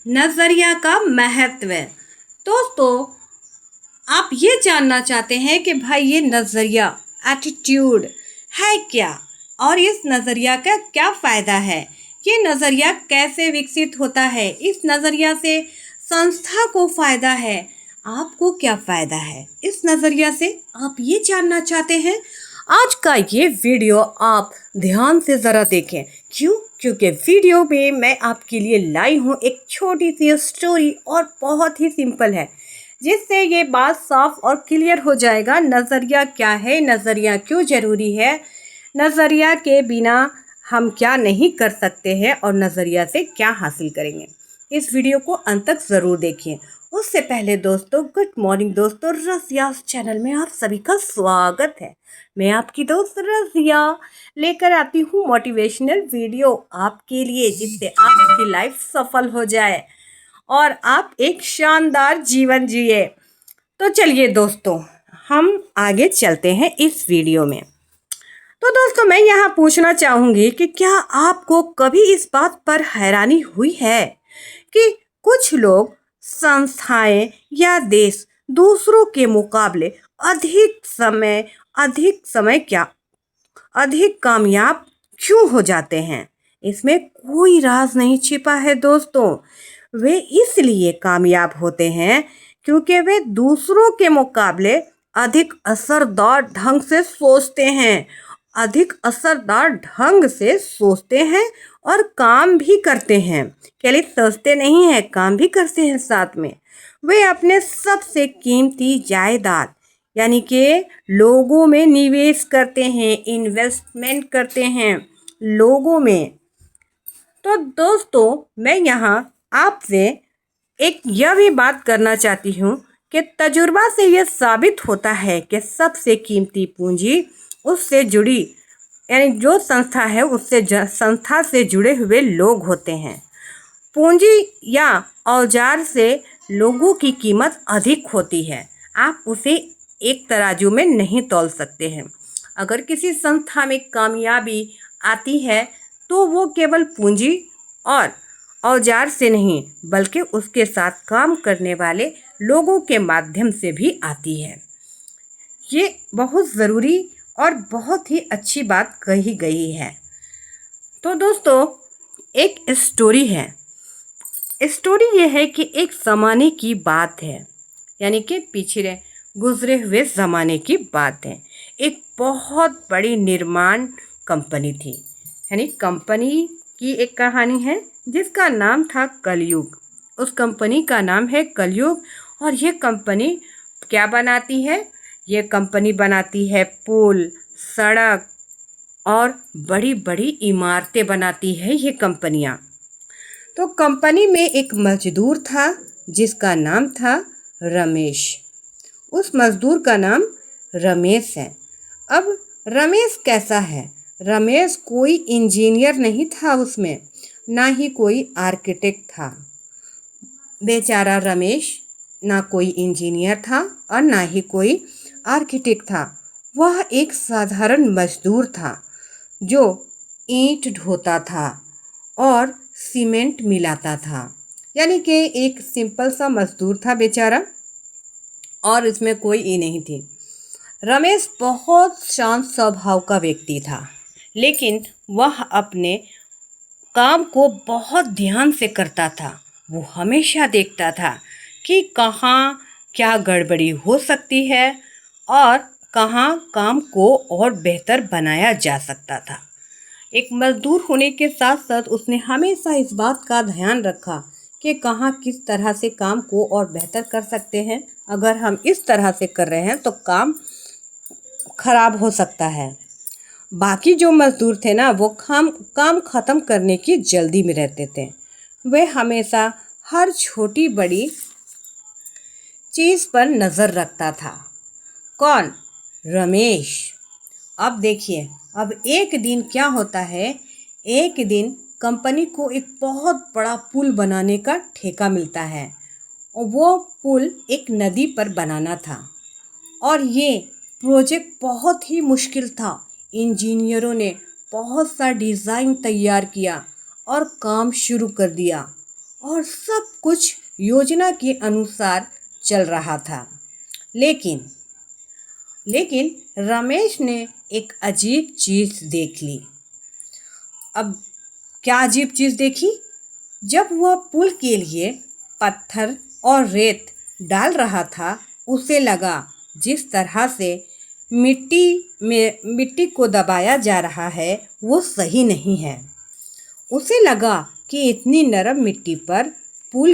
नज़रिया का महत्व। दोस्तों, आप ये जानना चाहते हैं कि भाई ये नज़रिया, एटीट्यूड है क्या, और इस नज़रिया का क्या फ़ायदा है, ये नज़रिया कैसे विकसित होता है, इस नज़रिया से संस्था को फ़ायदा है, आपको क्या फ़ायदा है इस नज़रिया से, आप ये जानना चाहते हैं। आज का ये वीडियो आप ध्यान से ज़रा देखें। क्यों? क्योंकि वीडियो में मैं आपके लिए लाई हूँ एक छोटी सी स्टोरी, और बहुत ही सिंपल है, जिससे ये बात साफ और क्लियर हो जाएगा। नज़रिया क्या है, नज़रिया क्यों ज़रूरी है, नज़रिया के बिना हम क्या नहीं कर सकते हैं, और नज़रिया से क्या हासिल करेंगे। इस वीडियो को अंत तक ज़रूर देखिए। उससे पहले दोस्तों, गुड मॉर्निंग दोस्तों, रज़िया चैनल में आप सभी का स्वागत है। मैं आपकी दोस्त रज़िया लेकर आती हूँ मोटिवेशनल वीडियो आपके लिए, जिससे आपकी लाइफ सफल हो जाए और आप एक शानदार जीवन जिए। तो चलिए दोस्तों, हम आगे चलते हैं इस वीडियो में। तो दोस्तों, मैं यहाँ पूछना चाहूँगी कि क्या आपको कभी इस बात पर हैरानी हुई है कि कुछ लोग, संस्थाएं या देश दूसरों के मुकाबले अधिक समय क्या अधिक कामयाब क्यों हो जाते हैं? इसमें कोई राज नहीं छिपा है दोस्तों। वे इसलिए कामयाब होते हैं क्योंकि वे दूसरों के मुकाबले अधिक असरदार ढंग से सोचते हैं, और काम भी करते हैं। केवल सोचते नहीं हैं, काम भी करते हैं साथ में। वे अपने सबसे कीमती जायदाद यानी कि लोगों में निवेश करते हैं, इन्वेस्टमेंट करते हैं लोगों में। तो दोस्तों, मैं यहाँ आपसे एक यह भी बात करना चाहती हूँ कि तजुर्बा से यह साबित होता है कि सबसे कीमती पूंजी उससे जुड़ी, यानी जो संस्था है उससे संस्था से जुड़े हुए लोग होते हैं। पूंजी या औजार से लोगों की कीमत अधिक होती है। आप उसे एक तराजू में नहीं तौल सकते हैं। अगर किसी संस्था में कामयाबी आती है तो वो केवल पूंजी और औजार से नहीं, बल्कि उसके साथ काम करने वाले लोगों के माध्यम से भी आती है। ये बहुत ज़रूरी और बहुत ही अच्छी बात कही गई है। तो दोस्तों, एक स्टोरी है। स्टोरी ये है कि एक ज़माने की बात है, यानी कि पिछले गुजरे हुए ज़माने की बात है। एक बहुत बड़ी निर्माण कंपनी थी, यानी कंपनी की एक कहानी है जिसका नाम था कलयुग। उस कंपनी का नाम है कलयुग। और ये कंपनी क्या बनाती है? ये कंपनी बनाती है पुल, सड़क और बड़ी बड़ी इमारतें बनाती है ये कंपनियाँ। तो कंपनी में एक मजदूर था जिसका नाम था रमेश। उस मजदूर का नाम रमेश है। अब रमेश कैसा है? रमेश कोई इंजीनियर नहीं था उसमें, ना ही कोई आर्किटेक्ट था। बेचारा रमेश ना कोई इंजीनियर था और ना ही कोई आर्किटेक्ट था। वह एक साधारण मजदूर था जो ईंट ढोता था और सीमेंट मिलाता था। यानी कि एक सिंपल सा मजदूर था बेचारा, और इसमें कोई ई नहीं थी। रमेश बहुत शांत स्वभाव का व्यक्ति था, लेकिन वह अपने काम को बहुत ध्यान से करता था। वो हमेशा देखता था कि कहाँ क्या गड़बड़ी हो सकती है और कहाँ काम को और बेहतर बनाया जा सकता था। एक मजदूर होने के साथ साथ उसने हमेशा इस बात का ध्यान रखा कि कहाँ किस तरह से काम को और बेहतर कर सकते हैं। अगर हम इस तरह से कर रहे हैं तो काम खराब हो सकता है। बाकी जो मजदूर थे ना, वो काम ख़त्म करने की जल्दी में रहते थे। वे हमेशा हर छोटी बड़ी चीज़ पर नज़र रखता था। कौन? रमेश। अब देखिए, अब एक दिन क्या होता है, एक दिन कंपनी को एक बहुत बड़ा पुल बनाने का ठेका मिलता है, और वो पुल एक नदी पर बनाना था। और ये प्रोजेक्ट बहुत ही मुश्किल था। इंजीनियरों ने बहुत सा डिज़ाइन तैयार किया और काम शुरू कर दिया। और सब कुछ योजना के अनुसार चल रहा था। लेकिन लेकिन रमेश ने एक अजीब चीज देख ली। अब क्या अजीब चीज देखी? जब वह पुल के लिए पत्थर और रेत डाल रहा था, उसे लगा जिस तरह से मिट्टी को दबाया जा रहा है वो सही नहीं है। उसे लगा कि इतनी नरम मिट्टी पर पुल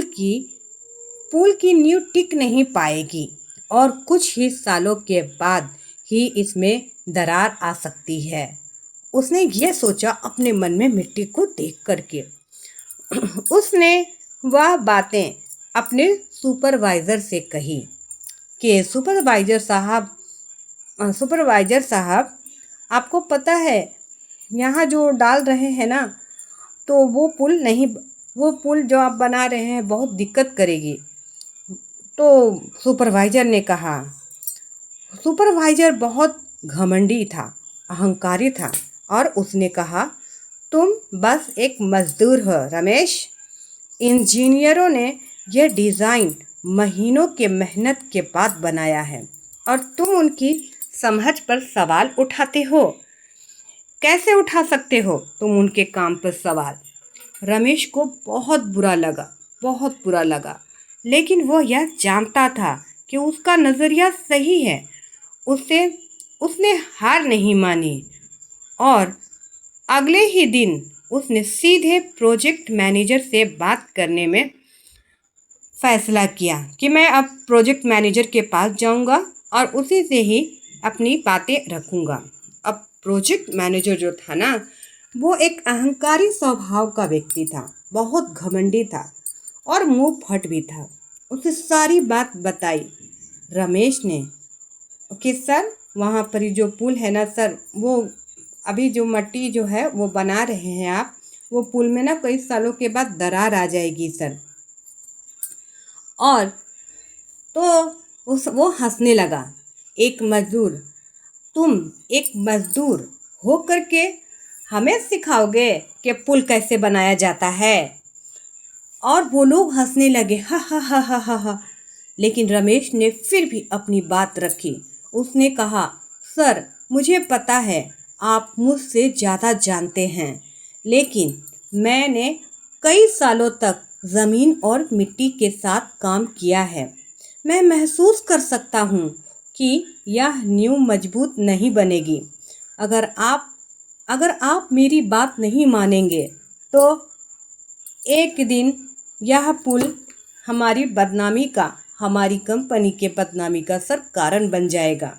की नींव टिक नहीं पाएगी और कुछ ही सालों के बाद ही इसमें दरार आ सकती है। उसने ये सोचा अपने मन में मिट्टी को देख करके। उसने वह बातें अपने सुपरवाइज़र से कही कि सुपरवाइज़र साहब, आपको पता है यहाँ जो डाल रहे हैं ना, तो वो पुल जो आप बना रहे हैं बहुत दिक्कत करेगी। तो सुपरवाइज़र ने कहा, सुपरवाइज़र बहुत घमंडी था, अहंकारी था, और उसने कहा, तुम बस एक मजदूर हो रमेश। इंजीनियरों ने यह डिज़ाइन महीनों के मेहनत के बाद बनाया है और तुम उनकी समझ पर सवाल उठाते हो। कैसे उठा सकते हो तुम उनके काम पर सवाल? रमेश को बहुत बुरा लगा, लेकिन वह यह जानता था कि उसका नज़रिया सही है। उसने हार नहीं मानी और अगले ही दिन उसने सीधे प्रोजेक्ट मैनेजर से बात करने में फैसला किया कि मैं अब प्रोजेक्ट मैनेजर के पास जाऊंगा और उसी से ही अपनी बातें रखूंगा। अब प्रोजेक्ट मैनेजर जो था ना, वो एक अहंकारी स्वभाव का व्यक्ति था, बहुत घमंडी था और मुंह फट भी था। उसे सारी बात बताई रमेश ने कि सर, वहाँ पर जो पुल है ना सर, वो अभी जो मिट्टी जो है वो बना रहे हैं आप, वो पुल में ना कई सालों के बाद दरार आ जाएगी सर। और तो वो हंसने लगा। तुम एक मजदूर हो करके हमें सिखाओगे कि पुल कैसे बनाया जाता है? और वो लोग हंसने लगे, हा हा हा हा हा हा। लेकिन रमेश ने फिर भी अपनी बात रखी। उसने कहा, सर, मुझे पता है आप मुझसे ज़्यादा जानते हैं, लेकिन मैंने कई सालों तक ज़मीन और मिट्टी के साथ काम किया है। मैं महसूस कर सकता हूँ कि यह नींव मजबूत नहीं बनेगी। अगर आप मेरी बात नहीं मानेंगे तो एक दिन यह पुल हमारी कंपनी के बदनामी का सर कारण बन जाएगा।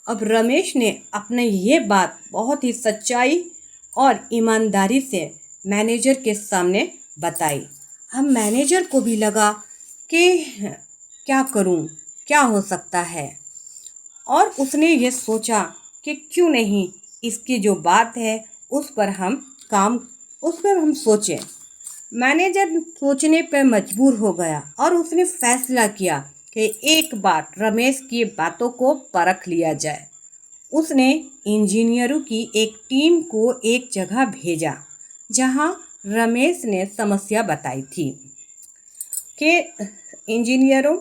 अब रमेश ने अपने ये बात बहुत ही सच्चाई और ईमानदारी से मैनेजर के सामने बताई। अब मैनेजर को भी लगा कि क्या करूं, क्या हो सकता है, और उसने ये सोचा कि क्यों नहीं इसकी जो बात है उस पर हम सोचें। मैनेजर सोचने पर मजबूर हो गया और उसने फैसला किया कि एक बार रमेश की बातों को परख लिया जाए। उसने इंजीनियरों की एक टीम को एक जगह भेजा जहां रमेश ने समस्या बताई थी कि इंजीनियरों,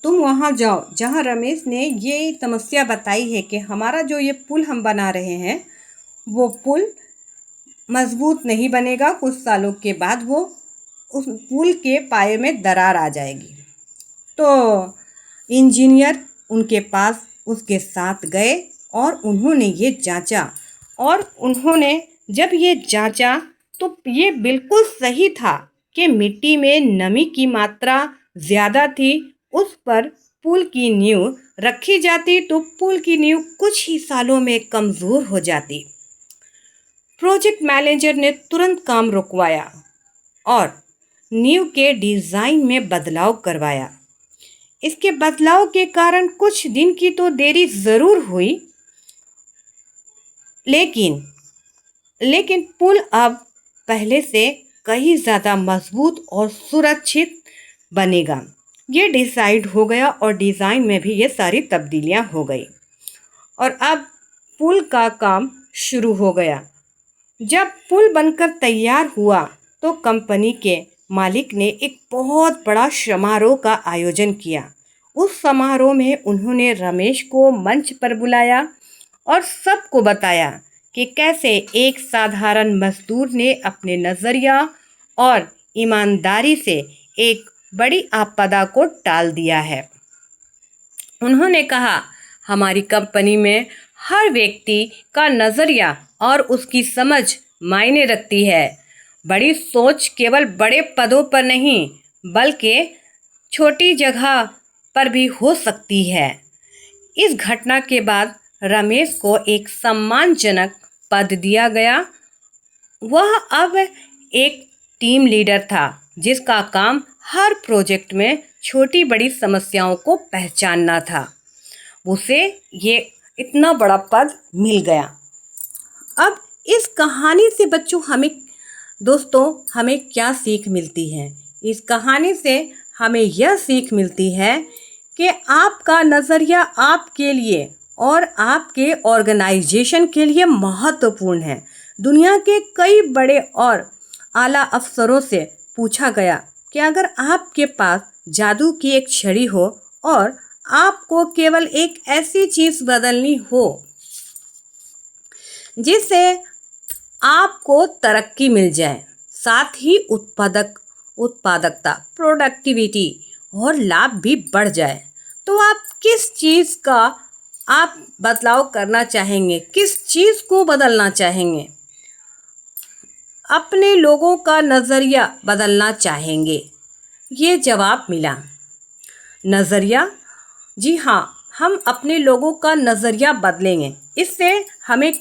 तुम वहां जाओ जहां रमेश ने ये समस्या बताई है कि हमारा जो ये पुल हम बना रहे हैं वो पुल मजबूत नहीं बनेगा, कुछ सालों के बाद वो उस पुल के पाए में दरार आ जाएगी। तो इंजीनियर उनके पास उसके साथ गए और उन्होंने ये जांचा, और उन्होंने जब ये जांचा तो ये बिल्कुल सही था कि मिट्टी में नमी की मात्रा ज़्यादा थी। उस पर पुल की नींव रखी जाती तो पुल की नींव कुछ ही सालों में कमज़ोर हो जाती। प्रोजेक्ट मैनेजर ने तुरंत काम रुकवाया और नींव के डिज़ाइन में बदलाव करवाया। इसके बदलाव के कारण कुछ दिन की तो देरी ज़रूर हुई, लेकिन पुल अब पहले से कहीं ज़्यादा मजबूत और सुरक्षित बनेगा। ये डिसाइड हो गया और डिज़ाइन में भी ये सारी तब्दीलियां हो गई और अब पुल का काम शुरू हो गया। जब पुल बनकर तैयार हुआ तो कंपनी के मालिक ने एक बहुत बड़ा समारोह का आयोजन किया। उस समारोह में उन्होंने रमेश को मंच पर बुलाया और सबको बताया कि कैसे एक साधारण मजदूर ने अपने नज़रिया और ईमानदारी से एक बड़ी आपदा को टाल दिया है। उन्होंने कहा, हमारी कंपनी में हर व्यक्ति का नज़रिया और उसकी समझ मायने रखती है। बड़ी सोच केवल बड़े पदों पर नहीं बल्कि छोटी जगह पर भी हो सकती है। इस घटना के बाद रमेश को एक सम्मानजनक पद दिया गया। वह अब एक टीम लीडर था जिसका काम हर प्रोजेक्ट में छोटी बड़ी समस्याओं को पहचानना था। उसे ये इतना बड़ा पद मिल गया। अब इस कहानी से बच्चों दोस्तों हमें क्या सीख मिलती है? इस कहानी से हमें यह सीख मिलती है कि आपका नज़रिया आपके लिए और आपके ऑर्गेनाइजेशन के लिए महत्वपूर्ण है। दुनिया के कई बड़े और आला अफसरों से पूछा गया कि अगर आपके पास जादू की एक छड़ी हो और आपको केवल एक ऐसी चीज़ बदलनी हो जिससे आपको तरक्की मिल जाए, साथ ही उत्पादकता, प्रोडक्टिविटी और लाभ भी बढ़ जाए, तो आप किस चीज़ का आप बदलाव करना चाहेंगे? किस चीज़ को बदलना चाहेंगे? अपने लोगों का नज़रिया बदलना चाहेंगे। ये जवाब मिला। नज़रिया, जी हाँ, हम अपने लोगों का नज़रिया बदलेंगे। इससे हमें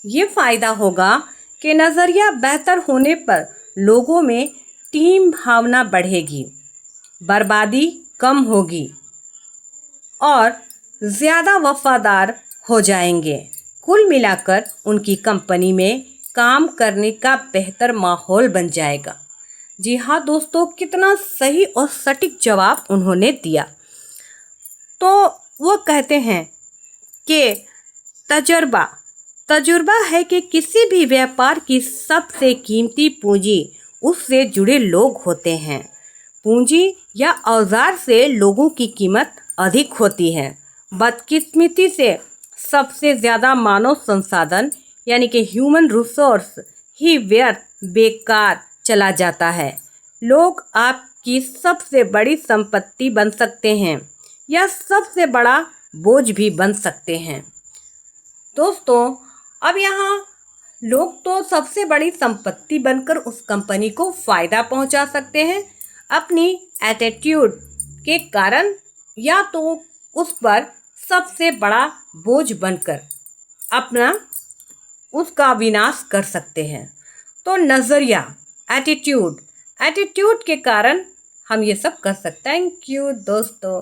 ये फ़ायदा होगा कि नज़रिया बेहतर होने पर लोगों में टीम भावना बढ़ेगी, बर्बादी कम होगी और ज़्यादा वफादार हो जाएंगे। कुल मिलाकर उनकी कंपनी में काम करने का बेहतर माहौल बन जाएगा। जी हाँ दोस्तों, कितना सही और सटीक जवाब उन्होंने दिया। तो वो कहते हैं कि तजुर्बा है कि किसी भी व्यापार की सबसे कीमती पूंजी उससे जुड़े लोग होते हैं। पूंजी या औजार से लोगों की कीमत अधिक होती है। बदकिस्मती से सबसे ज़्यादा मानव संसाधन यानी कि ह्यूमन रिसोर्स ही व्यर्थ बेकार चला जाता है। लोग आपकी सबसे बड़ी संपत्ति बन सकते हैं या सबसे बड़ा बोझ भी बन सकते हैं। दोस्तों, अब यहाँ लोग तो सबसे बड़ी संपत्ति बनकर उस कंपनी को फ़ायदा पहुँचा सकते हैं अपनी एटीट्यूड के कारण, या तो उस पर सबसे बड़ा बोझ बनकर उसका विनाश कर सकते हैं। तो नज़रिया, एटीट्यूड के कारण हम ये सब कर सकते हैं। थैंक यू दोस्तों।